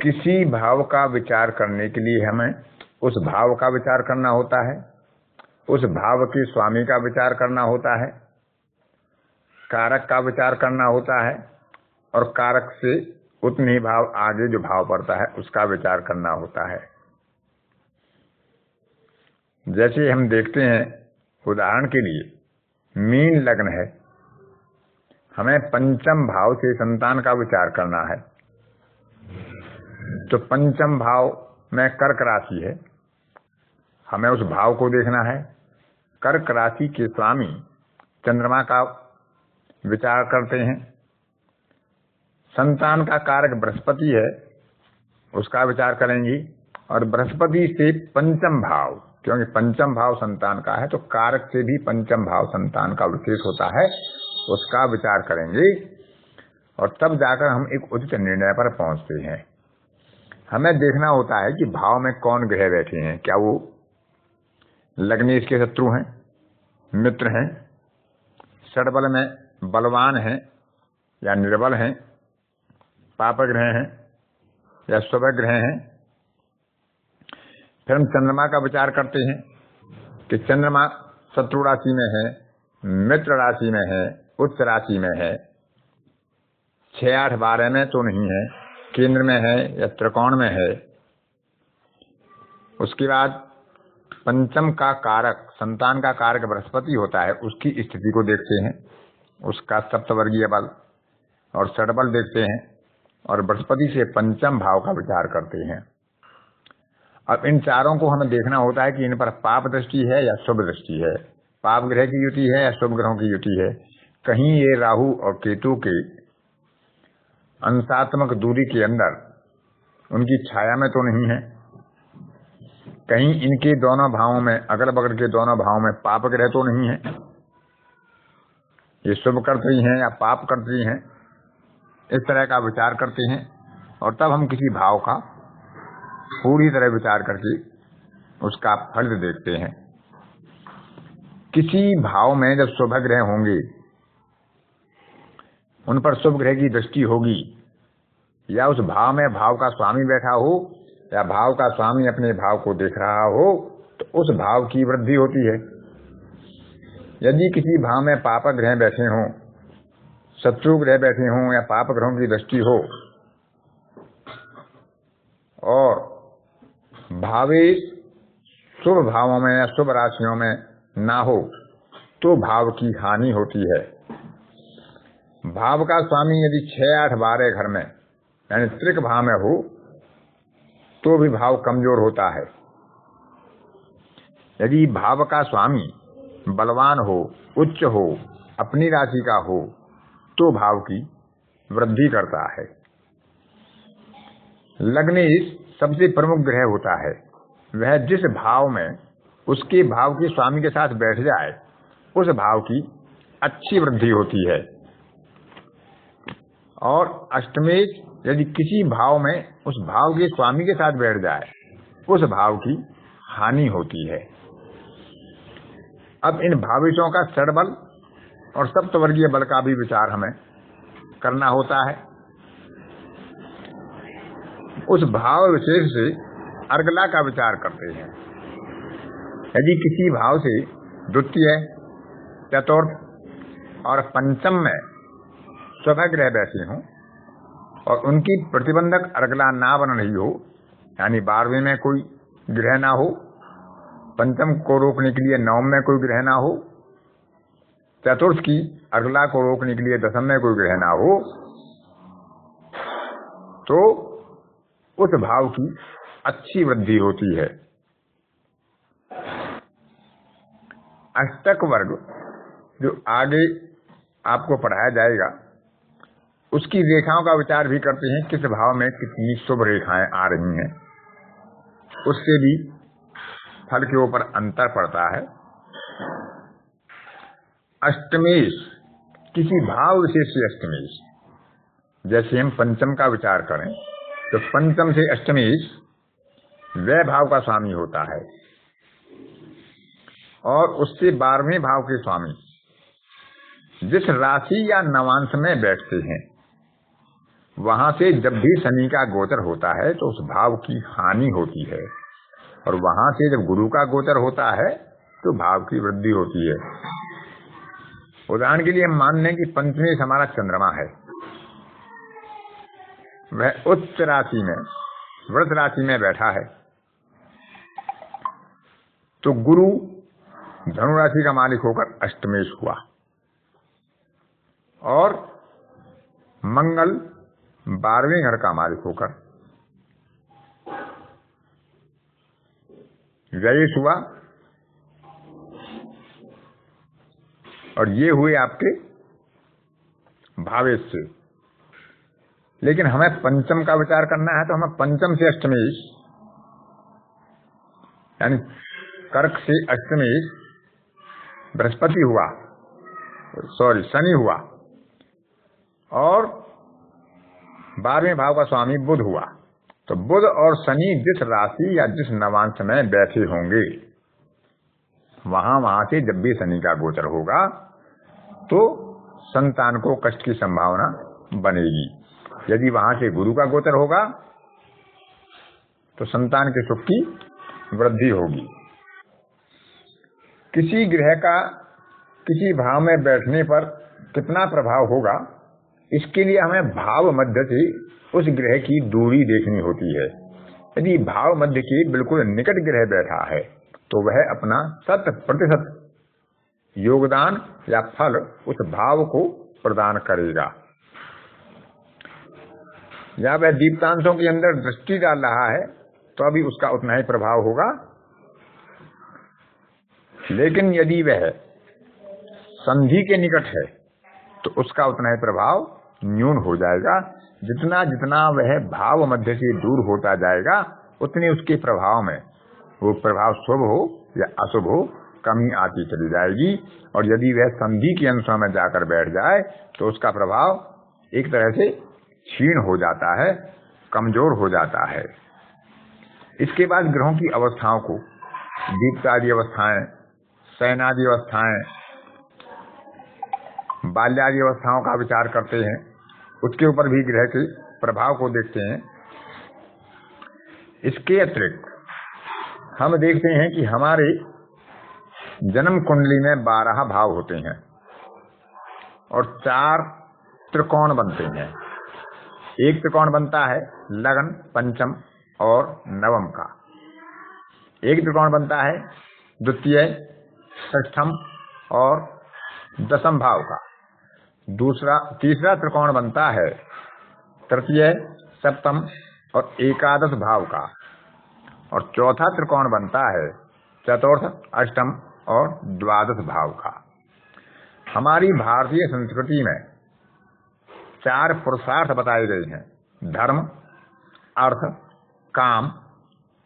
किसी भाव का विचार करने के लिए हमें उस भाव का विचार करना होता है, उस भाव के स्वामी का विचार करना होता है, कारक का विचार करना होता है और कारक से उतने ही भाव आगे जो भाव पड़ता है उसका विचार करना होता है। जैसे हम देखते हैं, उदाहरण के लिए मीन लग्न है, हमें पंचम भाव से संतान का विचार करना है, तो पंचम भाव में कर्क राशि है, हमें उस भाव को देखना है। कर्क राशि के स्वामी चंद्रमा का विचार करते हैं। संतान का कारक बृहस्पति है, उसका विचार करेंगी। और बृहस्पति से पंचम भाव, क्योंकि पंचम भाव संतान का है तो कारक से भी पंचम भाव संतान का विशेष होता है, उसका विचार करेंगे और तब जाकर हम एक उचित निर्णय पर पहुंचते हैं। हमें देखना होता है कि भाव में कौन ग्रह बैठे हैं, क्या वो लग्नेश के शत्रु हैं, मित्र हैं, षडबल में बलवान हैं या निर्बल हैं, पाप ग्रह हैं या शुभ ग्रह हैं। फिर हम चंद्रमा का विचार करते हैं कि चंद्रमा शत्रु राशि में है, मित्र राशि में है, उच्च राशि में है, 6, 8, 12 में तो नहीं है, केंद्र में है या त्रिकोण में है। उसके बाद पंचम का कारक, संतान का कारक बृहस्पति होता है, उसकी स्थिति को देखते हैं, उसका सप्तवर्गीय बल और षडबल देखते हैं और बृहस्पति से पंचम भाव का विचार करते हैं। अब इन चारों को हमें देखना होता है कि इन पर पाप दृष्टि है या शुभ दृष्टि है, पाप ग्रह की युति है या शुभ ग्रहों की युति है। कहीं ये राहु और केतु के अंशात्मक दूरी के अंदर उनकी छाया में तो नहीं है, कहीं इनके दोनों भावों में, अगल बगल के दोनों भावों में पाप ग्रह तो नहीं है, ये शुभ कर्त्री हैं या पाप कर्त्री हैं। इस तरह का विचार करते हैं और तब हम किसी भाव का पूरी तरह विचार करके उसका फल देखते हैं। किसी भाव में जब शुभ ग्रह होंगे, उन पर शुभ ग्रह की दृष्टि होगी, या उस भाव में भाव का स्वामी बैठा हो या भाव का स्वामी अपने भाव को देख रहा हो, तो उस भाव की वृद्धि होती है। यदि किसी भाव में पाप ग्रह बैठे हों, शत्रु ग्रह बैठे हों या पाप ग्रहों की दृष्टि हो और भावेश शुभ भावों में या शुभ राशियों में ना हो, तो भाव की हानि होती है। भाव का स्वामी यदि 6, 8, 12 घर में यानी त्रिक भाव में हो तो भी भाव कमजोर होता है। यदि भाव का स्वामी बलवान हो, उच्च हो, अपनी राशि का हो, तो भाव की वृद्धि करता है। लग्नेश सबसे प्रमुख ग्रह होता है, वह जिस भाव में उसके भाव के स्वामी के साथ बैठ जाए उस भाव की अच्छी वृद्धि होती है। और अष्टमेश यदि किसी भाव में उस भाव के स्वामी के साथ बैठ जाए उस भाव की हानि होती है। अब इन भाविशों का षडबल और सप्तवर्गीय बल का भी विचार हमें करना होता है। उस भाव विशेष से अर्गला का विचार करते हैं। यदि किसी भाव से द्वितीय, चतुर्थ और पंचम में शुभ ग्रह बैठे हों और उनकी प्रतिबंधक अर्गला ना बन रही हो, यानी 12वें में कोई ग्रह ना हो, पंचम को रोकने के लिए 9 में कोई ग्रह ना हो, चतुर्थ की अर्गला को रोकने के लिए 10 में कोई ग्रह ना हो, तो उस भाव की अच्छी वृद्धि होती है। अष्टक वर्ग जो आगे आपको पढ़ाया जाएगा, उसकी रेखाओं का विचार भी करते हैं, किस भाव में कितनी शुभ रेखाएं आ रही हैं, उससे भी फल के ऊपर अंतर पड़ता है। अष्टमेश किसी भाव विशेष से अष्टमेश, जैसे हम पंचम का विचार करें तो पंचम से अष्टमेश वह भाव का स्वामी होता है और उससे 12वें भाव के स्वामी जिस राशि या नवांश में बैठते हैं वहां से जब भी शनि का गोचर होता है तो उस भाव की हानि होती है, और वहां से जब गुरु का गोचर होता है तो भाव की वृद्धि होती है। उदाहरण के लिए हम मान लें कि पंचमेश हमारा चंद्रमा है, वह उच्च राशि में, वृष राशि में बैठा है, तो गुरु धनु राशि का मालिक होकर अष्टमेश हुआ, और मंगल 12वें घर का मालिक होकर व्ययेश हुआ, और ये हुए आपके भावेश से। लेकिन हमें पंचम का विचार करना है, तो हमें पंचम से अष्टमेश, यानी कर्क से अष्टमेश बृहस्पति हुआ, शनि हुआ, और 12वें भाव का स्वामी बुध हुआ। तो बुध और शनि जिस राशि या जिस नवांश में बैठे होंगे, वहां से जब भी शनि का गोचर होगा तो संतान को कष्ट की संभावना बनेगी। यदि वहां से गुरु का गोचर होगा तो संतान के सुख की वृद्धि होगी। किसी ग्रह का किसी भाव में बैठने पर कितना प्रभाव होगा, इसके लिए हमें भाव मध्य से उस ग्रह की दूरी देखनी होती है। यदि भाव मध्य के बिल्कुल निकट ग्रह बैठा है तो वह अपना 100% योगदान या फल उस भाव को प्रदान करेगा। या वह दीप्तांशों के अंदर दृष्टि डाल रहा है तो अभी उसका उतना ही प्रभाव होगा, लेकिन यदि वह संधि के निकट है तो उसका उतना ही प्रभाव न्यून हो जाएगा। जितना जितना वह भाव मध्य से दूर होता जाएगा उतने उसके प्रभाव में, वो प्रभाव शुभ हो या अशुभ हो, कमी आती चली जाएगी। और यदि वह संधि के अंशों में जाकर बैठ जाए तो उसका प्रभाव एक तरह से क्षीण हो जाता है, कमजोर हो जाता है। इसके बाद ग्रहों की अवस्थाओं को, दीप्तादि अवस्थाएं, शयनादि अवस्थाएं, बाल्यादि अवस्थाओं का विचार करते हैं, उसके ऊपर भी ग्रह के प्रभाव को देखते हैं। इसके अतिरिक्त हम देखते हैं कि हमारे जन्म कुंडली में 12 भाव होते हैं और 4 त्रिकोण बनते हैं। एक त्रिकोण बनता है लगन, पंचम और नवम का। एक त्रिकोण बनता है द्वितीय, षष्ठम और दसम भाव का। तीसरा त्रिकोण बनता है तृतीय, सप्तम और एकादश भाव का। और चौथा त्रिकोण बनता है चतुर्थ, अष्टम और द्वादश भाव का। हमारी भारतीय संस्कृति में 4 पुरुषार्थ बताए गए हैं: धर्म, अर्थ, काम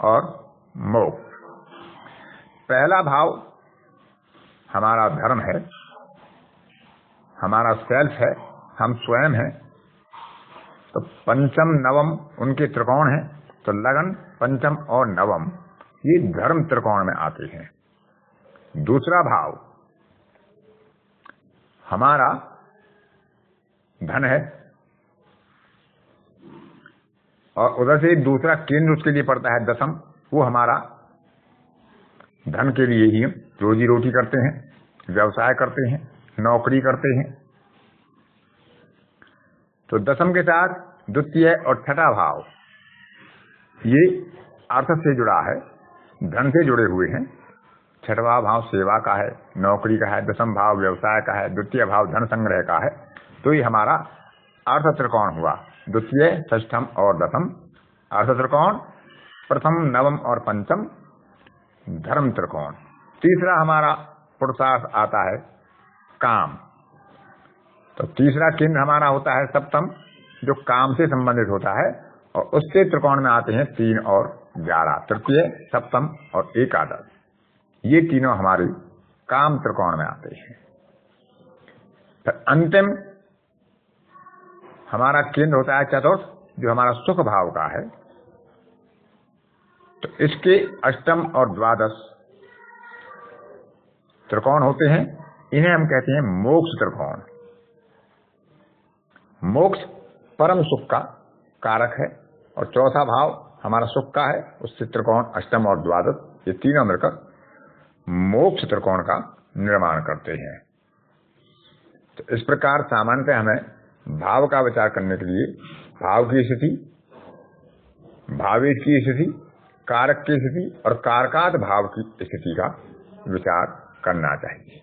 और मोक्ष। पहला भाव हमारा धर्म है, हमारा सेल्फ है, हम स्वयं हैं। तो पंचम नवम उनके त्रिकोण हैं, तो लगन, पंचम और नवम ये धर्म त्रिकोण में आते हैं। दूसरा भाव हमारा धन है, और उधर से दूसरा केंद्र उसके लिए पड़ता है दसम, वो हमारा धन के लिए ही रोजी रोटी करते हैं, व्यवसाय करते हैं, नौकरी करते हैं। तो दसम के साथ द्वितीय और छठा भाव ये अर्थ से जुड़ा है, धन से जुड़े हुए हैं। छठवां भाव सेवा का है, नौकरी का है, दसम भाव व्यवसाय का है, द्वितीय भाव धन संग्रह का है। तो ये हमारा अर्थ त्रिकोण हुआ, द्वितीय, षष्ठम और दसम अर्थ त्रिकोण, प्रथम, नवम और पंचम धर्म त्रिकोण। तीसरा हमारा पुरुषार्थ आता है काम। तो तीसरा केंद्र हमारा होता है सप्तम, जो काम से संबंधित होता है, और उससे त्रिकोण में आते हैं 3 और 11, तृतीय, सप्तम और एकादश। ये तीनों हमारे काम त्रिकोण में आते हैं। फिर अंतिम हमारा केंद्र होता है चतुर्थ, जो हमारा सुख भाव का है। तो इसके अष्टम और द्वादश त्रिकोण होते हैं, इन्हें हम कहते हैं मोक्ष त्रिकोण। मोक्ष परम सुख का कारक है, और चौथा भाव हमारा सुख का है। उससे त्रिकोण अष्टम और द्वादश ये तीनों मिलकर मोक्ष त्रिकोण का निर्माण करते हैं। तो इस प्रकार सामान्यतः हमें भाव का विचार करने के लिए भाव की स्थिति, भावेश की स्थिति, कारक की स्थिति और कारकात भाव की स्थिति का विचार करना चाहिए।